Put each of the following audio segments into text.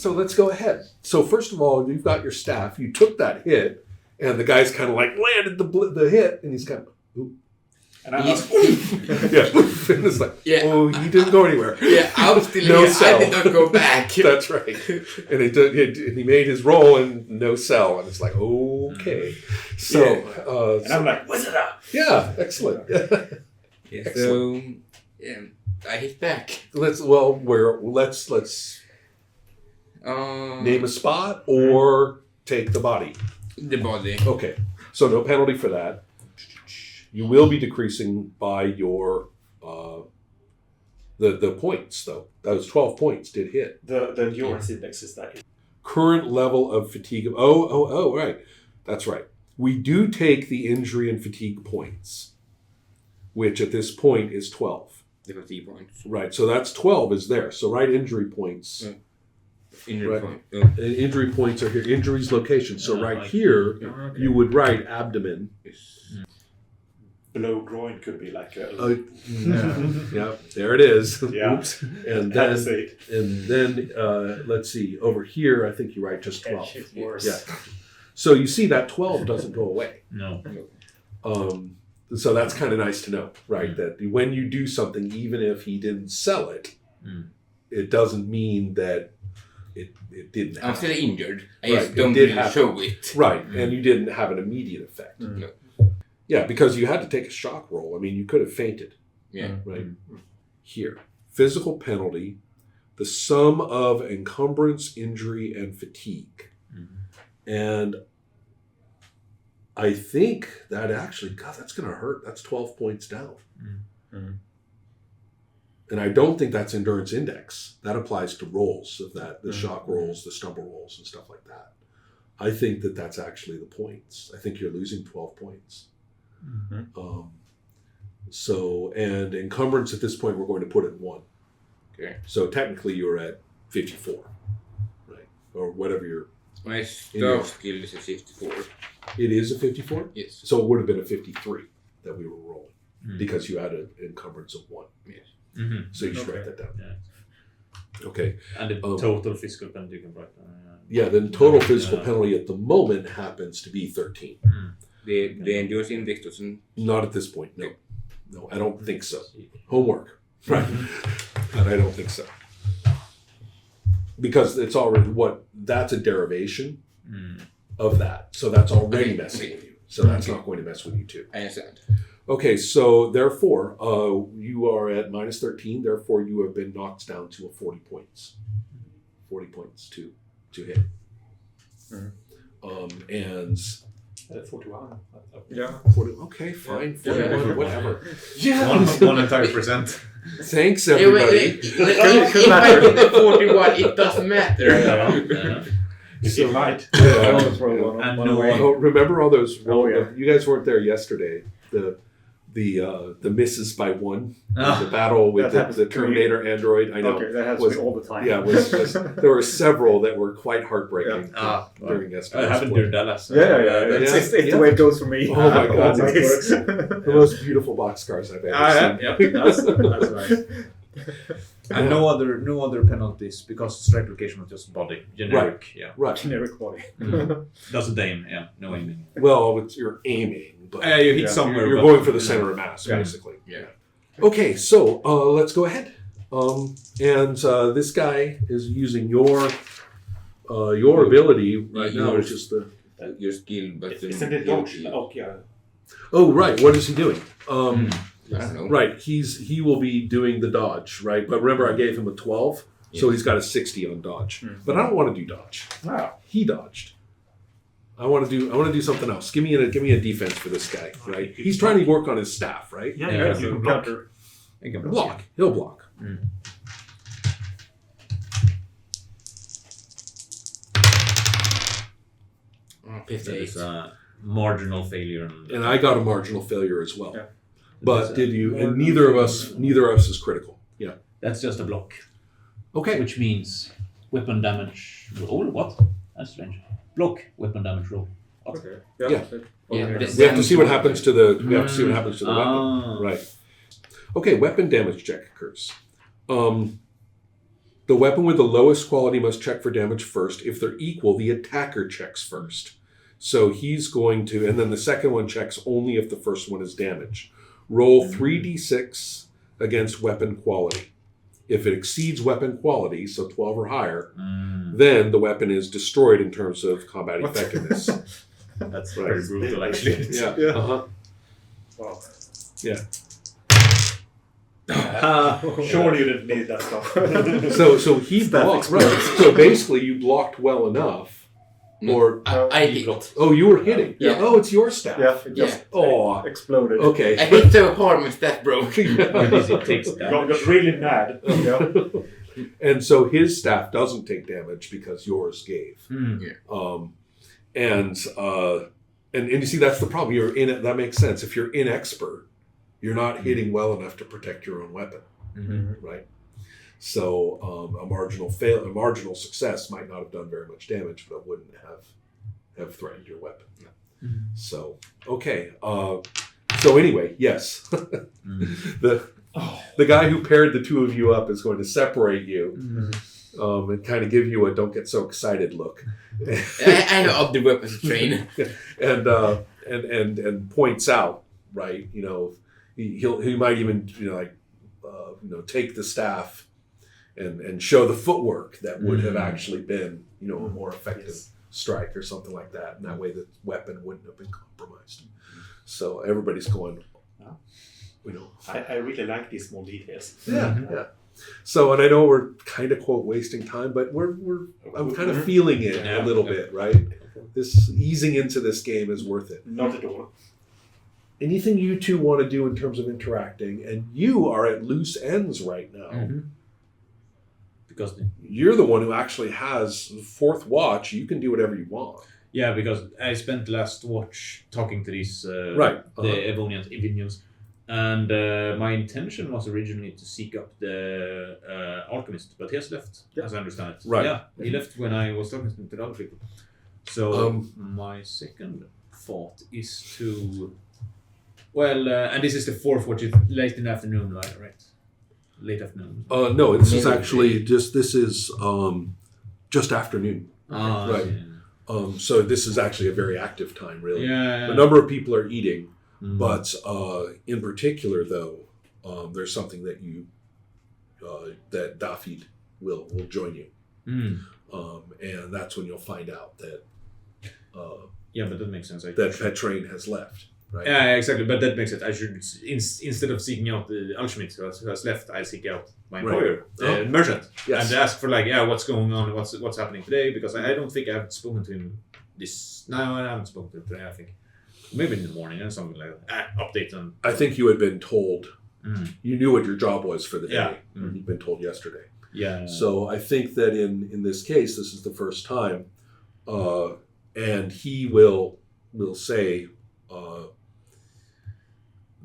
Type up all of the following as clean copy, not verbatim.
So let's go ahead. So first of all, you've got your staff. You took that hit, and the guy's kind of like landed the hit, and he's kind of, ooh. And I'm like, Yeah. And it's like, oh, he didn't go anywhere. Yeah, I was still No here. cell. I did not go back. That's right. And he made his roll and no cell, and it's like, okay. So, and I'm like, what's it up? yeah, excellent. Yeah, so I hit back. Let's name a spot or take the body. The body. Okay, so no penalty for that. You will be decreasing by your the points though. Those 12 points did hit. The endurance index is that. Current level of fatigue. Oh, right. That's right. We do take the injury and fatigue points, which at this point is 12. The fatigue points. Right. So that's 12 is there. So write injury points. Injury Right. point. Injury points are here. Injuries location. So right here, you would write abdomen. Below groin could be like a... Yeah, there it is. Yeah. Oops. And then let's see. Over here, I think you write just 12. It's worse. Yeah. So you see that 12 doesn't go away. No. So that's kind of nice to know, right? That when you do something, even if he didn't sell it, it doesn't mean that it didn't happen. I'm still injured. I Right, just don't it did really happen. show it. Right, and you didn't have an immediate effect. No. Yeah, because you had to take a shock roll. I mean, you could have fainted. Yeah. Right. Here. Physical penalty, the sum of encumbrance, injury, and fatigue. And I think that actually, God, that's going to hurt. That's 12 points down. And I don't think that's endurance index. That applies to rolls of that, the shock rolls, the stumble rolls, and stuff like that. I think that that's actually the points. I think you're losing 12 points. So, and encumbrance at this point, we're going to put at 1. Okay. So technically you're at 54, right? Or whatever your... My staff skill is a 54. It is a 54? Yes. So it would have been a 53 that we were rolling because you had an encumbrance of 1. Yes. So you should write that down. Yeah. Okay. And the total physical penalty you can write down. Yeah, then total physical penalty at the moment happens to be 13. The endurance index doesn't... Not at this point, no. No, I don't think so. Homework. Right. But I don't think so. Because it's already that's a derivation of that. So that's already messing with you. So that's not going to mess with you too. I understand. Okay, so therefore, you are at minus 13. Therefore, you have been knocked down to a 40 points. 40 points to hit. And... 41. Yeah. 40, okay, fine. 41, whatever. One entire percent. Thanks, everybody. If I did the 41, it doesn't matter. It might. Remember all those? yeah. You guys weren't there yesterday. The misses by 1. The battle with the Terminator android. I know. Okay, that happens all the time. Yeah, there were several that were quite heartbreaking during yesterday's I haven't play. done Dallas. It's the way it goes for me. Oh my God, Always. the most beautiful boxcars I've ever seen. That's nice. And no other penalties because strike location was just body. Generic. Right. Yeah. Right. Generic body. That's a aim. Yeah. No aiming. Well, you're aiming, but You hit somewhere. you're going for the center of mass, basically. Yeah. Okay, so let's go ahead. And this guy is using your ability right now, which is the... Your skill, but... Isn't it dodge? Oh, yeah. Oh, right. What is he doing? I don't know. Right. He will be doing the dodge, right? But remember, I gave him a 12, so he's got a 60 on dodge. But I don't want to do dodge. Wow. He dodged. I want to do something else. Give me a defense for this guy, right? He's trying to work on his staff, right? Yeah, you can counter. Block. He'll block. That is a marginal failure. And I got a marginal failure as well. Yeah. But did you? And neither of us is critical. Yeah. That's just a block. Okay. Which means weapon damage roll. What? That's strange. Block weapon damage roll. What? Okay. Yeah. Yeah, We have to see what happens to the. We have to see what happens to the weapon. Right. Okay. Weapon damage check occurs. The weapon with the lowest quality must check for damage first. If they're equal, the attacker checks first. So he's going to, and then the second one checks only if the first one is damage. Roll 3d6 against weapon quality. If it exceeds weapon quality, so 12 or higher, then the weapon is destroyed in terms of combat effectiveness. That's very brutal, actually. Yeah. Yeah. Uh-huh. Wow. Yeah. Surely you didn't need that stuff. So he blocked. Right. So basically, you blocked well enough. Or I hit. oh, you were hitting. Yeah. Oh, it's your staff. Yeah, it just Oh, exploded. okay. I hit so hard my stat broke. It takes Got really mad. Yeah. And so his staff doesn't take damage because yours gave. And you see that's the problem. You're in it. That makes sense. If you're inexpert, you're not hitting well enough to protect your own weapon, right? So a marginal success might not have done very much damage, but it wouldn't have threatened your weapon. So okay. So anyway, yes, the guy who paired the two of you up is going to separate you and kind of give you a "don't get so excited" look. I know of the weapons train. and points out, right? You know, he might even take the staff and show the footwork that would have actually been a more effective strike or something like that, and that way the weapon wouldn't have been compromised. So everybody's going, I really like these small details. yeah. So, and I know we're kind of quote wasting time, but I'm kind of feeling it a little bit, right? This easing into this game is worth it. Not at all. Anything you two want to do in terms of interacting, and you are at loose ends right now. Because you're the one who actually has fourth watch. You can do whatever you want. Yeah, because I spent last watch talking to these the Evonians, and my intention was originally to seek up the alchemist, but he has left, as I understand it. Right. Yeah, he left when I was talking to the other people. So my second thought is to, and this is the fourth watch. It's late in the afternoon, right? Late afternoon. No, this is actually just afternoon. Right. Yeah. So this is actually a very active time, really. Yeah. A number of people are eating, but in particular, though, there's something that that Dafid will join you, and that's when you'll find out that. But that makes sense. That Petrain has left. Right. Yeah, exactly. But that makes it. I should instead of seeking out the alchemist who has left, I seek out my employer, merchant, and ask for what's going on, what's happening today. Because I don't think I've spoken to him I haven't spoken to him today. I think maybe in the morning or something like that. Update on. I think you had been told. You knew what your job was for the day. Yeah. You'd been told yesterday. Yeah. So I think that in this case, this is the first time, and he will say.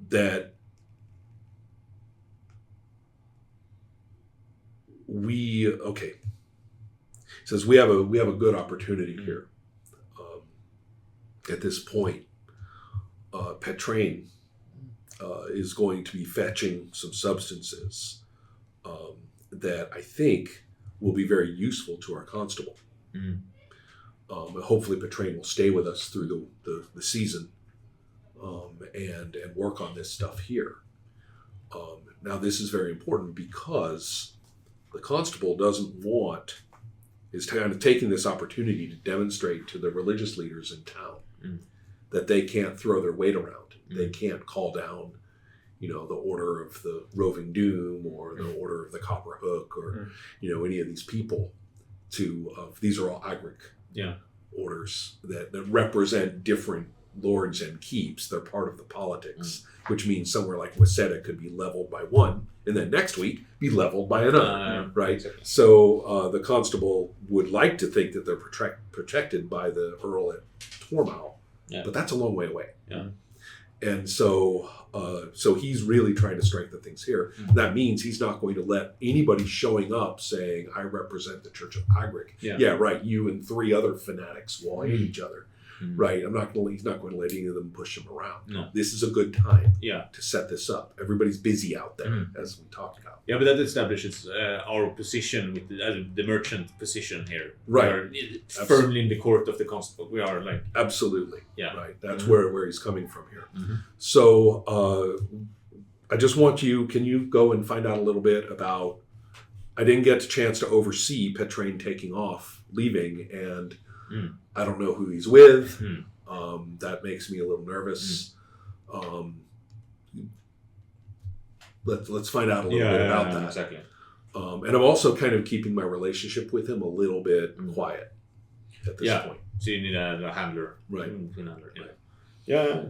That says we have a good opportunity here. At this point, Petrain is going to be fetching some substances that I think will be very useful to our constable. Hopefully, Petrain will stay with us through the season. And work on this stuff here. Now, this is very important because the constable is kind of taking this opportunity to demonstrate to the religious leaders in town that they can't throw their weight around. They can't call down, the order of the Roving Doom or the order of the Copper Hook or, any of these people these are all Agric orders that represent different lords and keeps. They're part of the politics, which means somewhere like Waseda could be leveled by one, and then next week be leveled by another, right? Exactly. So the constable would like to think that they're protected by the Earl at Tormau, but that's a long way away. Yeah. And so he's really trying to strengthen things here. That means he's not going to let anybody showing up saying, I represent the Church of Agric. Yeah, right, you and 3 other fanatics will hate each other. right? He's not going to let any of them push him around. No. This is a good time Yeah. to set this up. Everybody's busy out there, as we talked about. Yeah, but that establishes our position with the merchant position here. Right. We are firmly in the court of the constable. We are like... Absolutely. Yeah. Right. That's where he's coming from here. So I just want can you go and find out a little bit about, I didn't get a chance to oversee Petrain taking off, leaving, and I don't know who he's with. That makes me a little nervous. Let's find out a little bit about that. Exactly. And I'm also kind of keeping my relationship with him a little bit quiet at this point. So you need a handler. Right. Handler, yeah.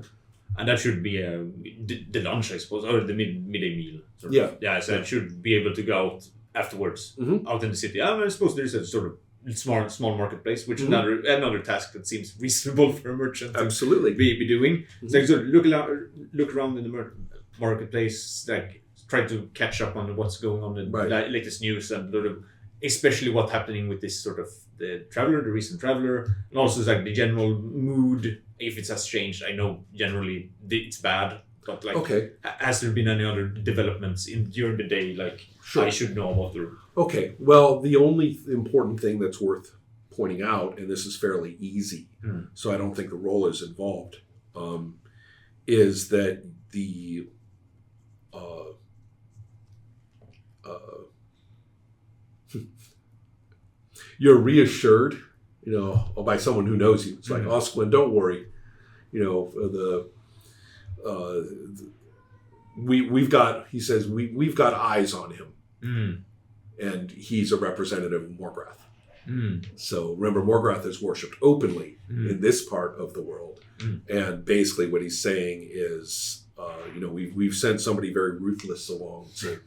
And that should be the lunch, I suppose, or the midday meal. Yeah, so it should be able to go out afterwards, out in the city. I suppose there's a sort of small marketplace, which is another task that seems reasonable for a merchant to be doing. So like, sort of look around in the marketplace, like try to catch up on what's going on in the latest news, and sort of especially what's happening with this sort of the recent traveler, and also like the general mood, if it has changed. I know generally it's bad, but like, has there been any other developments during the day? Like, I should know about them. Okay. Well, the only important thing that's worth pointing out, and this is fairly easy, so I don't think the roll is involved, is that the you're reassured, by someone who knows you. It's like, Osquin, don't worry. We've got eyes on him, and he's a representative of Morgrath. So remember, Morgrath is worshipped openly in this part of the world, and basically what he's saying is, we've sent somebody very ruthless along to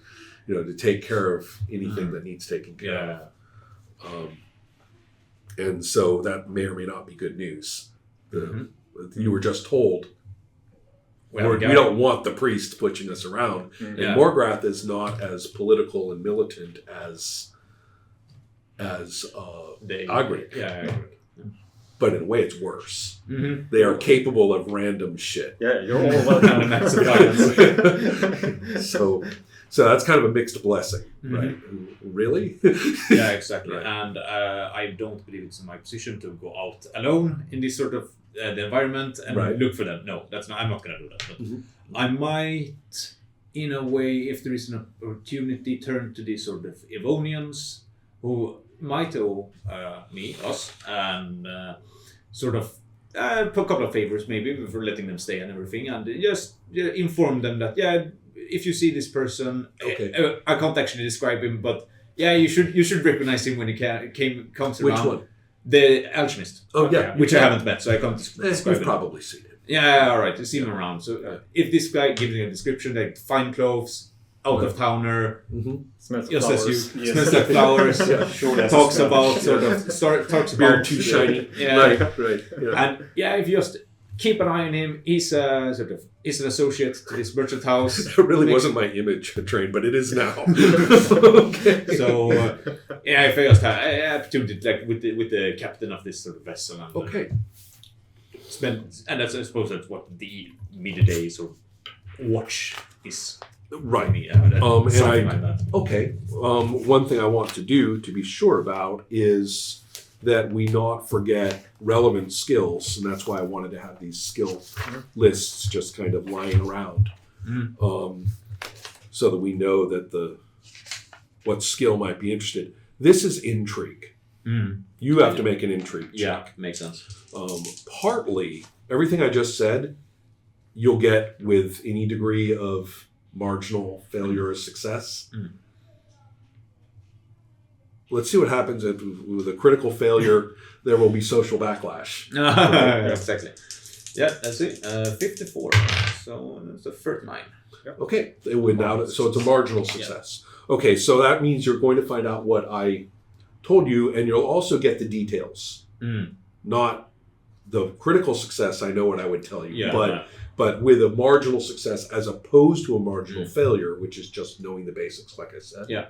take care of anything that needs taken care of. And so that may or may not be good news. You were just told, we don't want the priest pushing us around. And Morgrath is not as political and militant as Agric. But in a way, it's worse. They are capable of random shit. Yeah, you're all welcome in acts of violence. So that's kind of a mixed blessing, right? Really? Yeah, exactly. Right. And I don't believe it's in my position to go out alone in this sort of the environment and look for them. No, I'm not going to do that. But I might, in a way, if there is an opportunity, turn to these sort of Evonians who might owe us, and sort of put a couple of favors maybe for letting them stay and everything, and just inform them that if you see this person, I can't actually describe him, but you should recognize him when he comes around. Which one? The alchemist. Oh yeah, which I haven't met, so I can't describe him. You've probably seen him. Yeah, all right, you see him around. So if this guy gives you a description, like fine clothes, out of towner, smells just flowers. as you smells like flowers, talks about beard too shiny. Right. Yeah. And if you just keep an eye on him, he's an associate to this merchant house. It really wasn't my image train, but it is now. Okay. So if I just have an opportunity, like with the captain of this sort of vessel, and and that's, I suppose that's what the midday sort of watch is. Right. Something like that. Okay. One thing I want to do to be sure about is that we not forget relevant skills, and that's why I wanted to have these skill lists just kind of lying around, so that we know that what skill might be interested. This is intrigue. You have to make an intrigue check. Yeah, makes sense. Partly, everything I just said, you'll get with any degree of marginal failure or success. Let's see what happens with a critical failure. There will be social backlash. Exactly. Yeah, that's it. 54. So it's a 39. Okay, it went out. So it's a marginal success. Yeah. Okay, so that means you're going to find out what I told you, and you'll also get the details. Not the critical success. I know what I would tell you, but with a marginal success as opposed to a marginal failure, which is just knowing the basics, like I said. Yeah.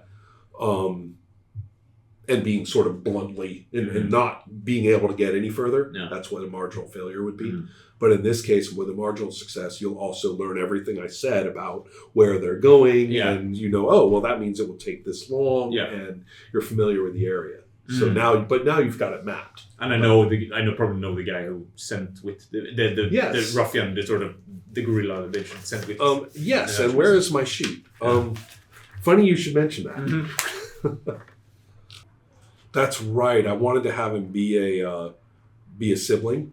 and being sort of bluntly and not being able to get any further. Yeah. That's what a marginal failure would be. Mm. But in this case, with a marginal success, you'll also learn everything I said about where they're going, and oh, well, that means it will take this long, and you're familiar with the area. So now you've got it mapped. And I probably know the guy who sent with the ruffian, the sort of the guerrilla that they sent with. Yes, and where is my sheet? Funny you should mention that. Mm-hmm. That's right. I wanted to have him be a sibling,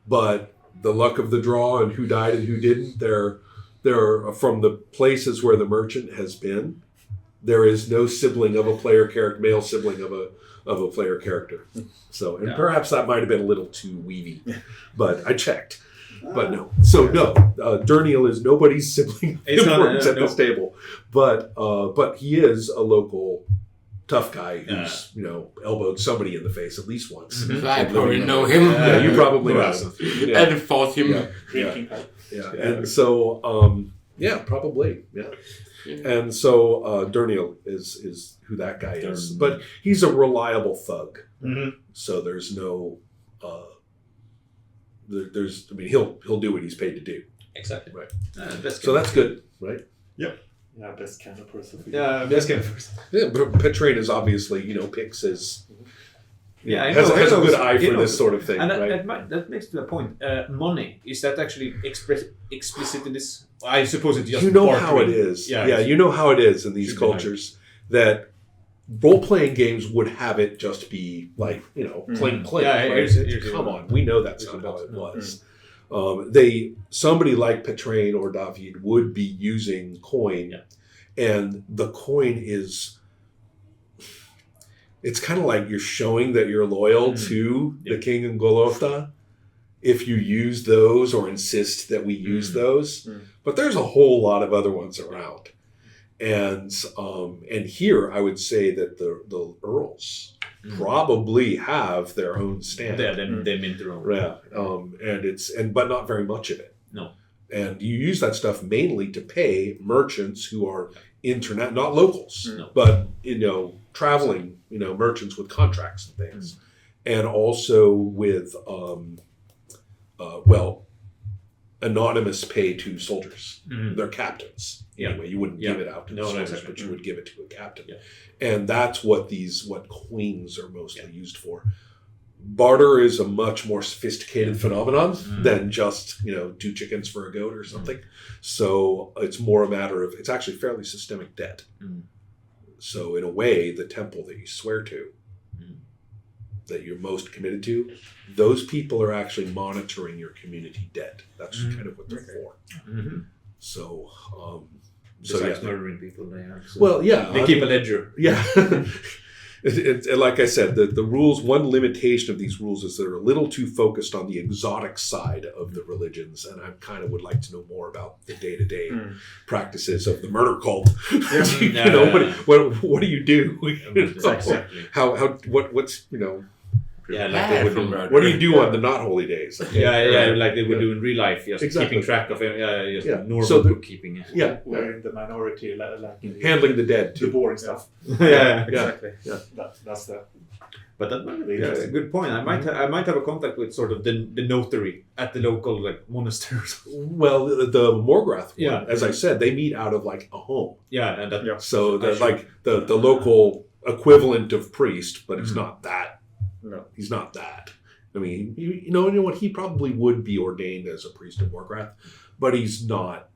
but the luck of the draw and who died and who didn't. They're from the places where the merchant has been. There is no sibling of a player character, male sibling of a player character. So, and perhaps that might have been a little too weavy, but I checked. But no. So no, Derniel is nobody's sibling importance at this table, but he is a local tough guy who's elbowed somebody in the face at least once. I probably know him. Yeah, you probably know him. And fought him. Yeah. And so probably. Yeah. And so Derniel is who that guy is, but he's a reliable thug. So there's no he'll do what he's paid to do. Exactly. Right. So that's good, right? Yep. Yeah, best kind of person. Yeah, best kind of person. Yeah, but Petrain is obviously, picks his... has a good eye for this sort of thing, and right? that makes the point. Money, is that actually explicit in this? I suppose it's just how it is. Yeah, you know how it is in these cultures that role-playing games would have it just be like, clink, clink. Yeah, right? Come on, we know that's not how it was. Somebody like Petrain or David would be using coin, and the coin is... It's kind of like you're showing that you're loyal to the king and Golotha if you use those or insist that we use those. But there's a whole lot of other ones around. And here I would say that the earls probably have their own stamp. Yeah, they mint their own. Yeah. But not very much of it. No. And you use that stuff mainly to pay merchants who are not locals, but traveling, merchants with contracts and things, and also with anonymous pay to soldiers. They're captains. Anyway, you wouldn't give it out to the soldiers, but you would give it to a captain. And that's what coins are mostly used for. Barter is a much more sophisticated phenomenon than just, 2 chickens for a goat or something. So it's more a matter of, it's actually fairly systemic debt. So in a way, the temple that you swear to, that you're most committed to, those people are actually monitoring your community debt. That's kind of what they're for. So, besides murdering people, they are. So well, yeah. They keep a ledger. Yeah. And like I said, the rules, one limitation of these rules is they're a little too focused on the exotic side of the religions, and I kind of would like to know more about the day-to-day practices of the murder cult. What do you do? Exactly. What's like what do you do on the not holy days? Like they would do in real life, just keeping track of normal bookkeeping. We're in the minority, like in handling the dead, the boring stuff. Exactly. Yeah. That's the. But that's a good point. I might have a contact with sort of the notary at the local monasteries. Well, the Morgrath one, as I said, they meet out of like a home. So the local equivalent of priest, but it's not that. No, he's not that. I mean, you know what? He probably would be ordained as a priest of Morgrath, but he's not.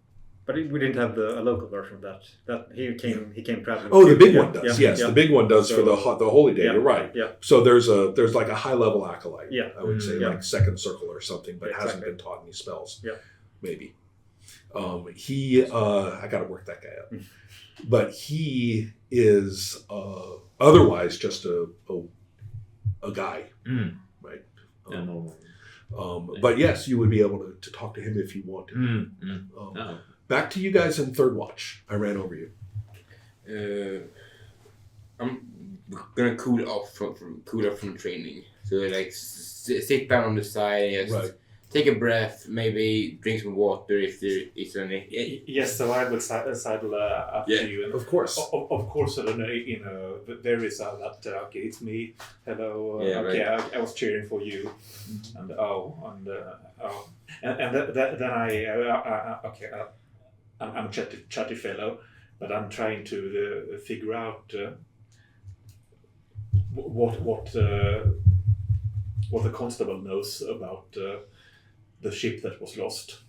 But we didn't have a local version of that. That he came traveling. Oh, the big one does. Yes, the big one does for the holy day. You're right. Yeah. So there's like a high level acolyte. Yeah. I would say like second circle or something, but hasn't been taught any spells. Yeah. Maybe. I got to work that guy up, but he is otherwise just a guy, right? But yes, you would be able to talk to him if you wanted. Back to you guys in Third Watch. I ran over you. I'm gonna cool off from training. So like sit down on the side, just take a breath, maybe drink some water if there is any. Yes, so I will sidle up Yeah, to you. And Of course. Of course, I don't know, there is that, okay, it's me, hello, Yeah, okay, right. I was cheering for you, and then I'm a chatty fellow, but I'm trying to figure out what the constable knows about the ship that was lost.